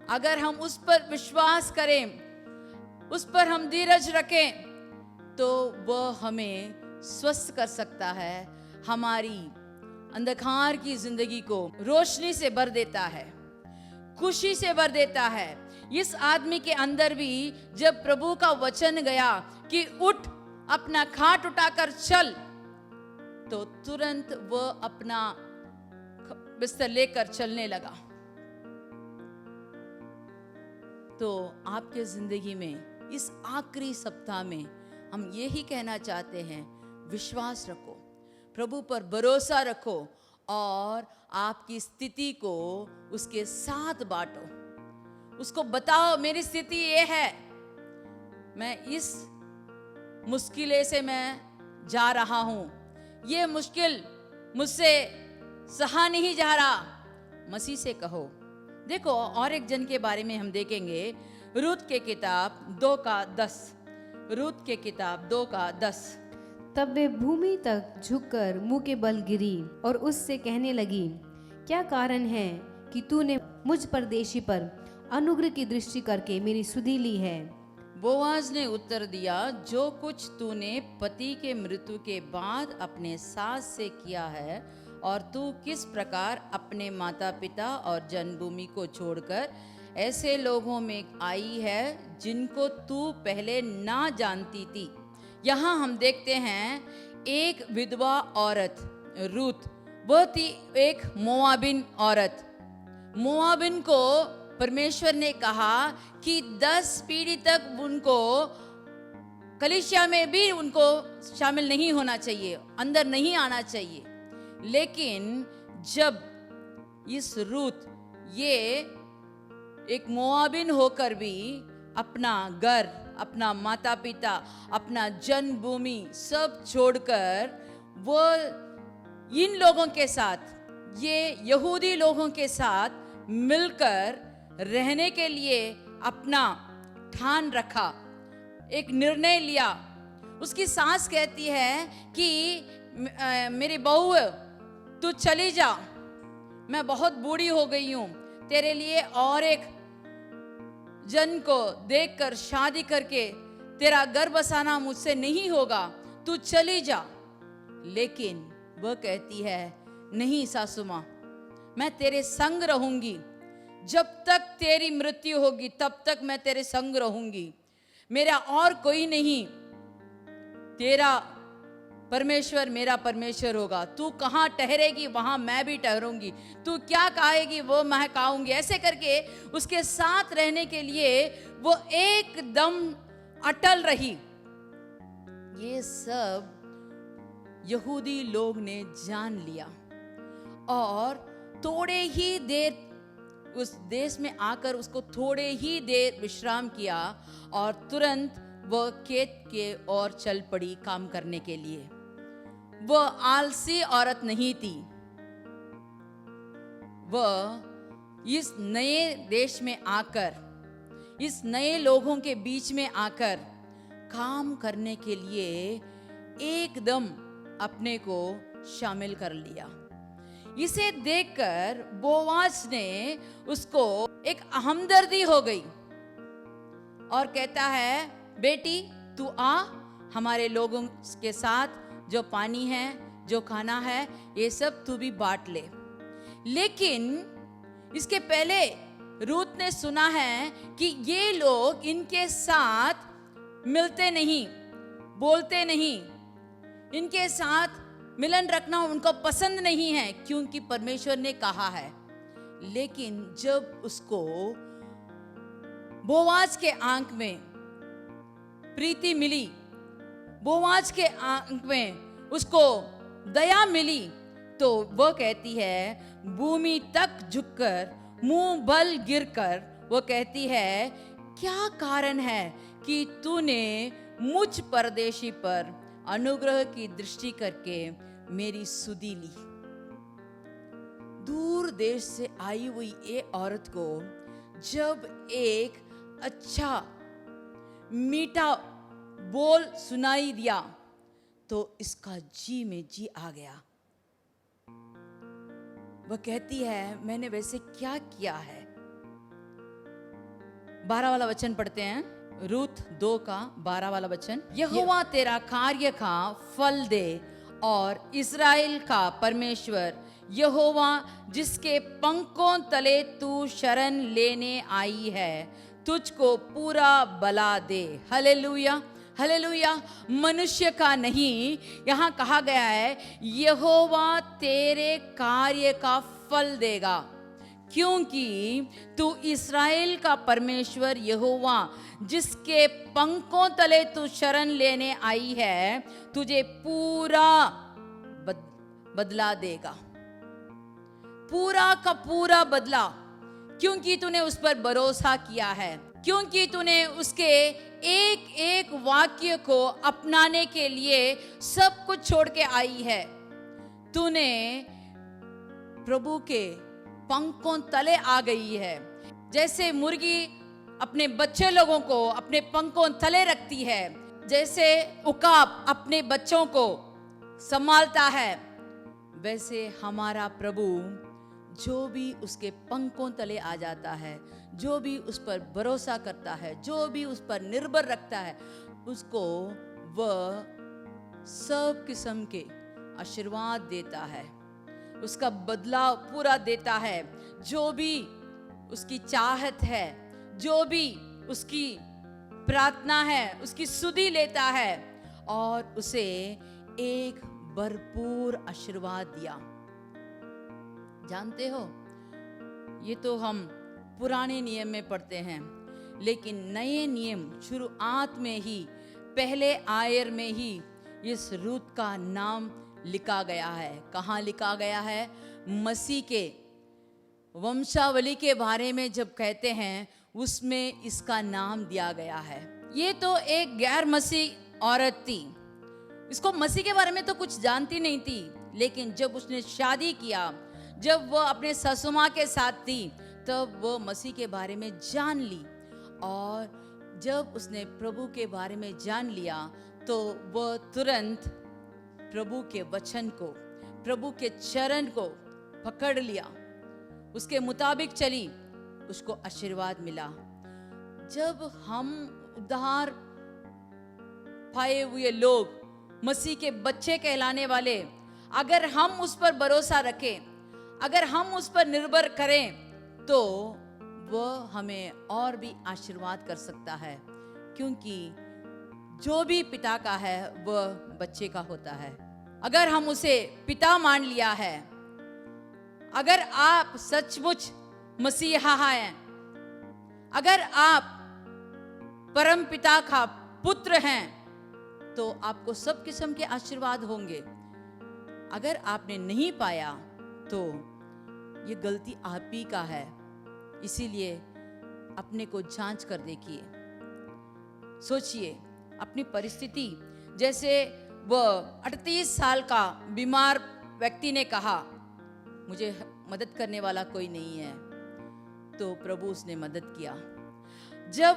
Speaker 2: अगर हम उस पर विश्वास करें, उस पर हम धीरज रखें, तो वह हमें स्वस्थ कर सकता है, हमारी अंधकार की जिंदगी को रोशनी से भर देता है, खुशी से भर देता है। इस आदमी के अंदर भी जब प्रभु का वचन गया कि उठ, अपना खाट उठाकर चल, तो तुरंत वह अपना बिस्तर लेकर चलने लगा। तो आपके जिंदगी में इस आखिरी सप्ताह में हम यही कहना चाहते हैं, विश्वास रखो, प्रभु पर भरोसा रखो और आपकी स्थिति को उसके साथ बांटो। उसको बताओ मेरी स्थिति ये है, मैं इस मुश्किलें से मैं जा रहा हूं, ये मुश्किल मुझसे सहा नहीं जा रहा। मसीह से कहो। देखो और एक जन के बारे में हम देखेंगे, रूत के किताब 2:10। रूत के किताब 2:10।
Speaker 1: तब वे भूमि तक झुककर मुंह के बल गिरी और उससे कहने लगी, क्या कारण है कि तूने मुझ परदेशी पर अनुग्रह की दृष्टि करके मेरी सुधि ली है?
Speaker 2: बोआज ने उत्तर दिया, जो कुछ तूने पति के मृत्यु के बाद अपने सास से किया है और तू किस प्रकार अपने माता पिता और जन्मभूमि को छोड़कर ऐसे लोगों में आई है जिनको तू पहले ना जानती थी। यहाँ हम देखते हैं एक विधवा औरत रूत, वह थी एक मोआबिन औरत। मोआबिन को परमेश्वर ने कहा कि 10 पीढ़ी तक उनको कलीसिया में भी उनको शामिल नहीं होना चाहिए, अंदर नहीं आना चाहिए। लेकिन जब इस रूत ये एक मोआबिन होकर भी अपना घर, अपना माता पिता, अपना जन्मभूमि सब छोड़कर वो इन लोगों के साथ, ये यहूदी लोगों के साथ मिलकर रहने के लिए अपना ठान रखा, एक निर्णय लिया। उसकी सास कहती है कि मेरी बहू तू चली जा, मैं बहुत बूढ़ी हो गई हूं, तेरे लिए और एक जन को देखकर शादी करके तेरा घर बसाना मुझसे नहीं होगा, तू चली जा। लेकिन वह कहती है नहीं सासू मां, मैं तेरे संग रहूंगी, जब तक तेरी मृत्यु होगी तब तक मैं तेरे संग रहूंगी, मेरा और कोई नहीं, तेरा परमेश्वर मेरा परमेश्वर होगा, तू कहाँ ठहरेगी वहां मैं भी ठहरूंगी, तू क्या खाएगी वो मैं खाऊंगी। ऐसे करके उसके साथ रहने के लिए वो एकदम अटल रही। ये सब यहूदी लोग ने जान लिया और थोड़े ही देर उस देश में आकर उसको थोड़े ही देर विश्राम किया और तुरंत वह खेत के ओर चल पड़ी काम करने के लिए। वह आलसी औरत नहीं थी, वह इस नए देश में आकर, इस नए लोगों के बीच में आकर काम करने के लिए एकदम अपने को शामिल कर लिया। इसे देखकर बोआज ने उसको एक हमदर्दी हो गई और कहता है बेटी तू आ, हमारे लोगों के साथ जो पानी है, जो खाना है, ये सब तू भी बांट ले। लेकिन इसके पहले रूत ने सुना है कि ये लोग इनके साथ मिलते नहीं, बोलते नहीं, इनके साथ मिलन रखना उनको पसंद नहीं है क्योंकि परमेश्वर ने कहा है। लेकिन जब उसको बोआज के आंख में प्रीति मिली, बोआज के आंख में उसको दया मिली, तो वह कहती है भूमि तक झुककर मुंह बल गिरकर वो कहती है क्या कारण है कि तूने मुझ परदेशी पर अनुग्रह की दृष्टि करके मेरी सुधि ली। दूर देश से आई हुई ये औरत को जब एक अच्छा मीठा बोल सुनाई दिया तो इसका जी में जी आ गया। वह कहती है मैंने वैसे क्या किया है। 12 वाला वचन पढ़ते हैं, रूत 2 का 12 वाला वचन। यहोवा तेरा कार्य का फल दे और इस्राएल का परमेश्वर यहोवा जिसके पंखों तले तू शरण लेने आई है तुझको पूरा बला दे। Hallelujah, hallelujah. मनुष्य का नहीं, यहाँ कहा गया है यहोवा तेरे कार्य का फल देगा, क्योंकि तू इस्राएल का परमेश्वर यहोवा जिसके पंखों तले तू शरण लेने आई है तुझे पूरा बदला देगा, पूरा का पूरा बदला, क्योंकि तूने उस पर भरोसा किया है, क्योंकि तूने उसके एक एक वाक्य को अपनाने के लिए सब कुछ छोड़ के आई है। तूने प्रभु के पंखों तले आ गई है। जैसे मुर्गी अपने बच्चे लोगों को अपने पंखों तले रखती है, जैसे उकाब अपने बच्चों को संभालता है, वैसे हमारा प्रभु जो भी उसके पंखों तले आ जाता है, जो भी उस पर भरोसा करता है, जो भी उस पर निर्भर रखता है, उसको वह सब किस्म के आशीर्वाद देता है, उसका बदला पूरा देता है। जो भी उसकी चाहत है, जो भी उसकी प्रार्थना है, उसकी सुधि लेता है और उसे एक भरपूर आशीर्वाद दिया। जानते हो, ये तो हम पुराने नियम में पढ़ते हैं, लेकिन नए नियम शुरुआत में ही पहले आयर में ही इस रूत का नाम लिखा गया है। कहाँ लिखा गया है? मसीह के वंशावली के बारे में जब कहते हैं उसमें इसका नाम दिया गया है। ये तो एक गैर मसीह औरत थी, इसको मसीह के बारे में तो कुछ जानती नहीं थी, लेकिन जब उसने शादी किया, जब वो अपने ससुमा के साथ थी, तब वो मसीह के बारे में जान ली। और जब उसने प्रभु के बारे में जान लिया तो वो तुरंत प्रभु के वचन को, प्रभु के चरण को पकड़ लिया, उसके मुताबिक चली, उसको आशीर्वाद मिला। जब हम उद्धार पाए हुए लोग, मसीह के बच्चे कहलाने वाले, अगर हम उस पर भरोसा रखें, अगर हम उस पर निर्भर करें, तो वह हमें और भी आशीर्वाद कर सकता है, क्योंकि जो भी पिता का है वह बच्चे का होता है। अगर हम उसे पिता मान लिया है, अगर आप सचमुच मसीहा हैं, अगर आप परम पिता का पुत्र हैं, तो आपको सब किस्म के आशीर्वाद होंगे। अगर आपने नहीं पाया तो ये गलती आप ही का है। इसीलिए अपने को जांच कर देखिए, सोचिए अपनी परिस्थिति। जैसे वह 38 साल का बीमार व्यक्ति ने कहा, मुझे मदद करने वाला कोई नहीं है, तो प्रभु उसने मदद किया। जब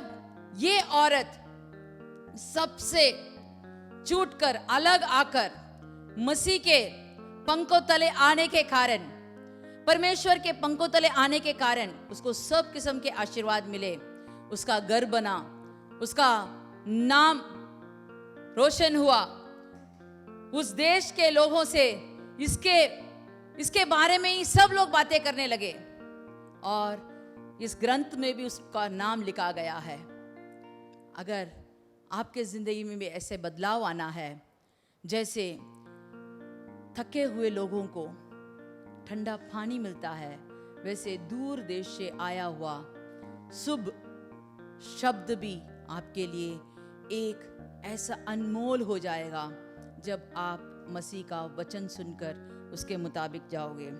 Speaker 2: ये औरत सबसे छूटकर अलग आकर मसीह के पंखों तले आने के कारण, परमेश्वर के पंखों तले आने के कारण उसको सब किस्म के आशीर्वाद मिले, उसका घर बना, उसका नाम रोशन हुआ, उस देश के लोगों से इसके बारे में ही सब लोग बातें करने लगे, और इस ग्रंथ में भी उसका नाम लिखा गया है। अगर आपके जिंदगी में भी ऐसे बदलाव आना है, जैसे थके हुए लोगों को ठंडा पानी मिलता है, वैसे दूर देश से आया हुआ शुभ शब्द भी आपके लिए एक ऐसा अनमोल हो जाएगा जब आप मसीह का वचन सुनकर उसके मुताबिक जाओगे।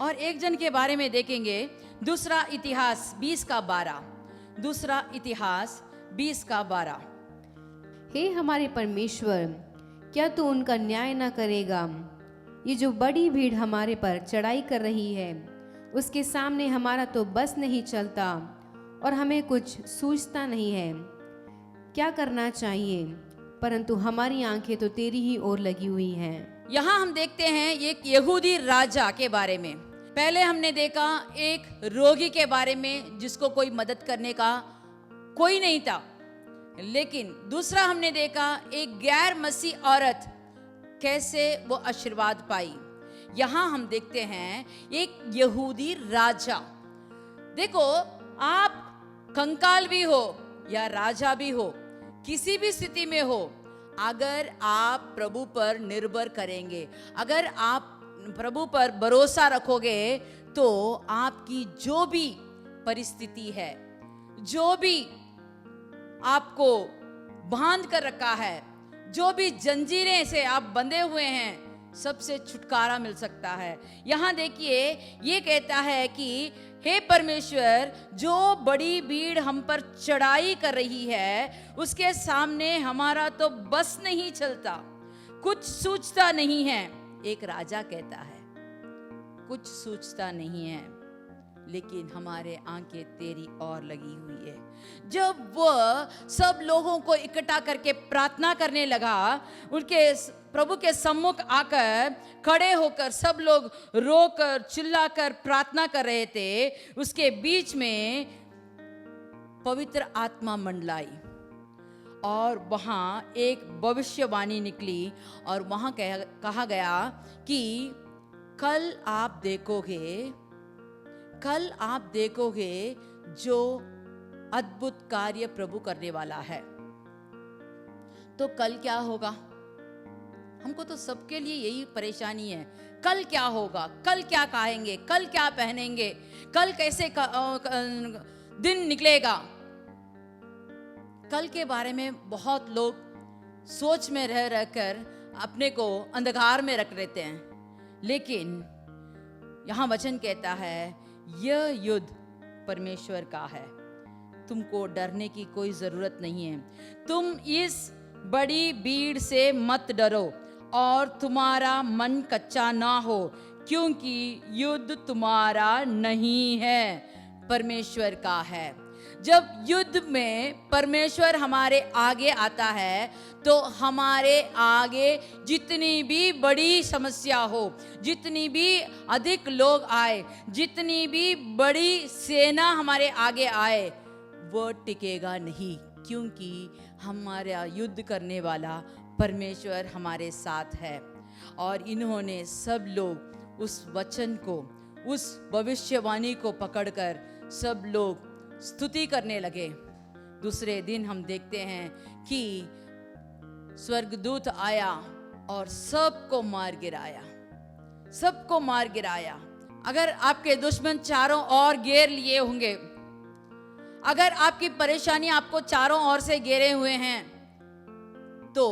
Speaker 2: और एक जन के बारे में देखेंगे, दूसरा इतिहास 20:12। दूसरा इतिहास 20:12।
Speaker 1: हे हमारे परमेश्वर, क्या तू उनका न्याय न करेगा? ये जो बड़ी भीड़ हमारे पर चढ़ाई कर रही है, उसके सामने हमारा तो बस नहीं चलता और हमें कुछ सूझता नहीं है। क्या करना चाहिए? परंतु हमारी आंखें तो तेरी ही ओर लगी हुई हैं।
Speaker 2: यहाँ हम देखते हैं एक यहूदी राजा के बारे में। पहले हमने देखा एक रोगी के बारे में जिसको कोई मदद करने का कोई नहीं था, लेकिन दूसरा हमने देखा एक गैर मसीह औरत कैसे वो आशीर्वाद पाई। यहां हम देखते हैं एक यहूदी राजा। देखो, आप कंकाल भी हो या राजा भी हो, किसी भी स्थिति में हो, अगर आप प्रभु पर निर्भर करेंगे, अगर आप प्रभु पर भरोसा रखोगे, तो आपकी जो भी परिस्थिति है, जो भी आपको बांध कर रखा है, जो भी जंजीरें से आप बंधे हुए हैं, सबसे छुटकारा मिल सकता है। यहां देखिए, ये कहता है कि हे परमेश्वर, जो बड़ी भीड़ हम पर चढ़ाई कर रही है, उसके सामने हमारा तो बस नहीं चलता, कुछ सूझता नहीं है। एक राजा कहता है कुछ सूझता नहीं है, लेकिन हमारे आंखें तेरी ओर लगी हुई है। जब वह सब लोगों को इकट्ठा करके प्रार्थना करने लगा, उनके प्रभु के सम्मुख आकर खड़े होकर सब लोग रोकर चिल्लाकर प्रार्थना कर रहे थे, उसके बीच में पवित्र आत्मा मंडलाई और वहां एक भविष्यवाणी निकली, और वहां कहा गया कि कल आप देखोगे जो अद्भुत कार्य प्रभु करने वाला है। तो कल क्या होगा? हमको तो सबके लिए यही परेशानी है, कल क्या होगा, कल क्या खाएंगे, कल क्या पहनेंगे, कल कैसे दिन निकलेगा। कल के बारे में बहुत लोग सोच में रह रहकर अपने को अंधकार में रख लेते हैं, लेकिन यहाँ वचन कहता है यह युद्ध परमेश्वर का है, तुमको डरने की कोई जरूरत नहीं है। तुम इस बड़ी भीड़ से मत डरो और तुम्हारा मन कच्चा ना हो, क्योंकि युद्ध तुम्हारा नहीं है, परमेश्वर का है। जब युद्ध में परमेश्वर हमारे आगे आता है तो हमारे आगे जितनी भी बड़ी समस्या हो, जितनी भी अधिक लोग आए, जितनी भी बड़ी सेना हमारे आगे आए, वो टिकेगा नहीं, क्योंकि हमारा युद्ध करने वाला परमेश्वर हमारे साथ है। और इन्होंने सब लोग उस वचन को, उस भविष्यवाणी को पकड़कर सब लोग स्तुति करने लगे। दूसरे दिन हम देखते हैं कि स्वर्गदूत आया और सबको मार गिराया, सबको मार गिराया। अगर आपके दुश्मन चारों ओर घेर लिए होंगे, अगर आपकी परेशानी आपको चारों ओर से घेरे हुए हैं, तो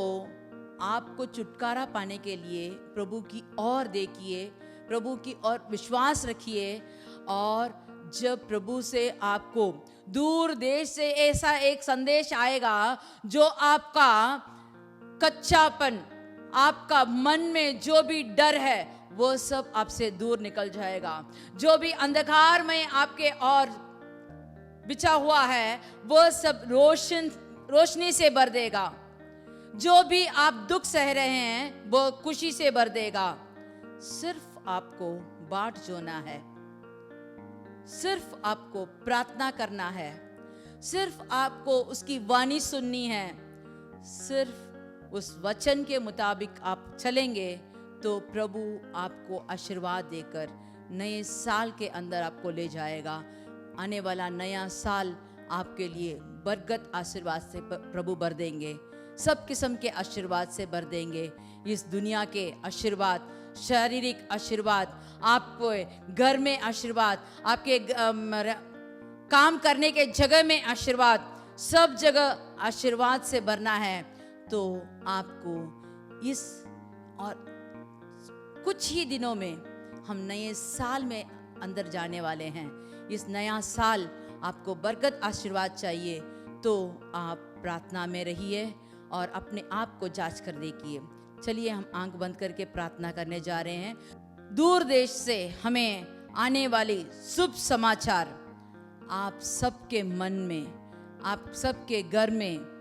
Speaker 2: आपको छुटकारा पाने के लिए प्रभु की ओर देखिए, प्रभु की ओर विश्वास रखिए। और जब प्रभु से आपको दूर देश से ऐसा एक संदेश आएगा जो आपका कच्चापन, आपका मन में जो भी डर है, वो सब आपसे दूर निकल जाएगा। जो भी अंधकार में आपके और बिछा हुआ है, वो सब रोशनी से भर देगा। जो भी आप दुख सह रहे हैं, वो खुशी से भर देगा। सिर्फ आपको बाट जोना है, सिर्फ आपको प्रार्थना करना है, सिर्फ आपको उसकी वाणी सुननी है। सिर्फ उस वचन के मुताबिक आप चलेंगे तो प्रभु आपको आशीर्वाद देकर नए साल के अंदर आपको ले जाएगा। आने वाला नया साल आपके लिए बरकत आशीर्वाद से प्रभु भर देंगे, सब किस्म के आशीर्वाद से भर देंगे। इस दुनिया के आशीर्वाद, शारीरिक आशीर्वाद, आपको घर में आशीर्वाद, आपके काम करने के जगह में आशीर्वाद, सब जगह आशीर्वाद से भरना है। तो आपको इस और कुछ ही दिनों में हम नए साल में अंदर जाने वाले हैं। इस नया साल आपको बरकत आशीर्वाद चाहिए तो आप प्रार्थना में रहिए और अपने आप को जांच कर देखिए। चलिए हम आंख बंद करके प्रार्थना करने जा रहे हैं। दूर देश से हमें आने वाली शुभ समाचार आप सबके मन में, आप सबके घर में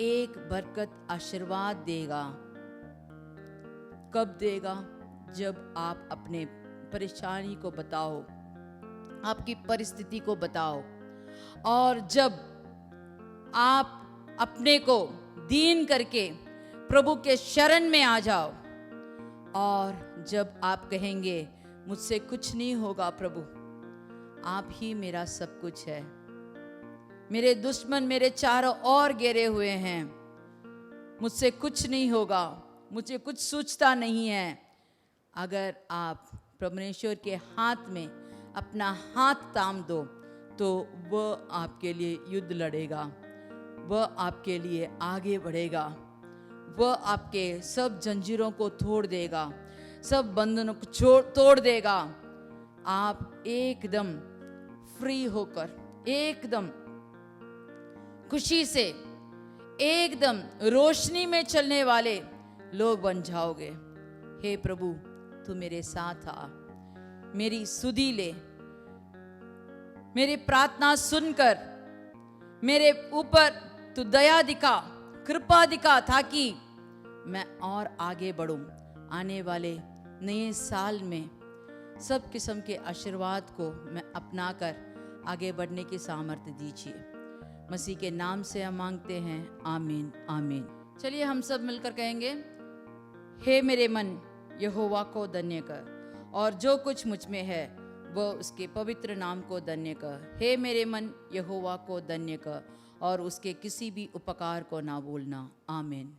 Speaker 2: एक बरकत आशीर्वाद देगा। कब देगा? जब आप अपने परेशानी को बताओ, आपकी परिस्थिति को बताओ, और जब आप अपने को दीन करके प्रभु के शरण में आ जाओ, और जब आप कहेंगे मुझसे कुछ नहीं होगा प्रभु, आप ही मेरा सब कुछ है, मेरे दुश्मन मेरे चारों ओर घेरे हुए हैं, मुझसे कुछ नहीं होगा, मुझे कुछ सूझता नहीं है। अगर आप परमेश्वर के हाथ में अपना हाथ थाम दो तो वह आपके लिए युद्ध लड़ेगा, वह आपके लिए आगे बढ़ेगा, वह आपके सब जंजीरों को तोड़ देगा, सब बंधनों को तोड़ देगा। आप एकदम फ्री होकर, एकदम खुशी से, एकदम रोशनी में चलने वाले लोग बन जाओगे। हे प्रभु, तू मेरे साथ आ, मेरी सुधि ले, मेरी प्रार्थना सुनकर मेरे ऊपर तू दया दिखा, कृपा दिखा, ताकि मैं और आगे बढ़ूं। आने वाले नए साल में सब किस्म के आशीर्वाद को मैं अपनाकर आगे बढ़ने की सामर्थ्य दीजिए। मसीह के नाम से हम मांगते हैं, आमीन आमीन। चलिए हम सब मिलकर कहेंगे, हे मेरे मन यहोवा को धन्य कर, और जो कुछ मुझ में है वह उसके पवित्र नाम को धन्य कर। हे मेरे मन यहोवा को धन्य कर, और उसके किसी भी उपकार को ना भूलना। आमीन।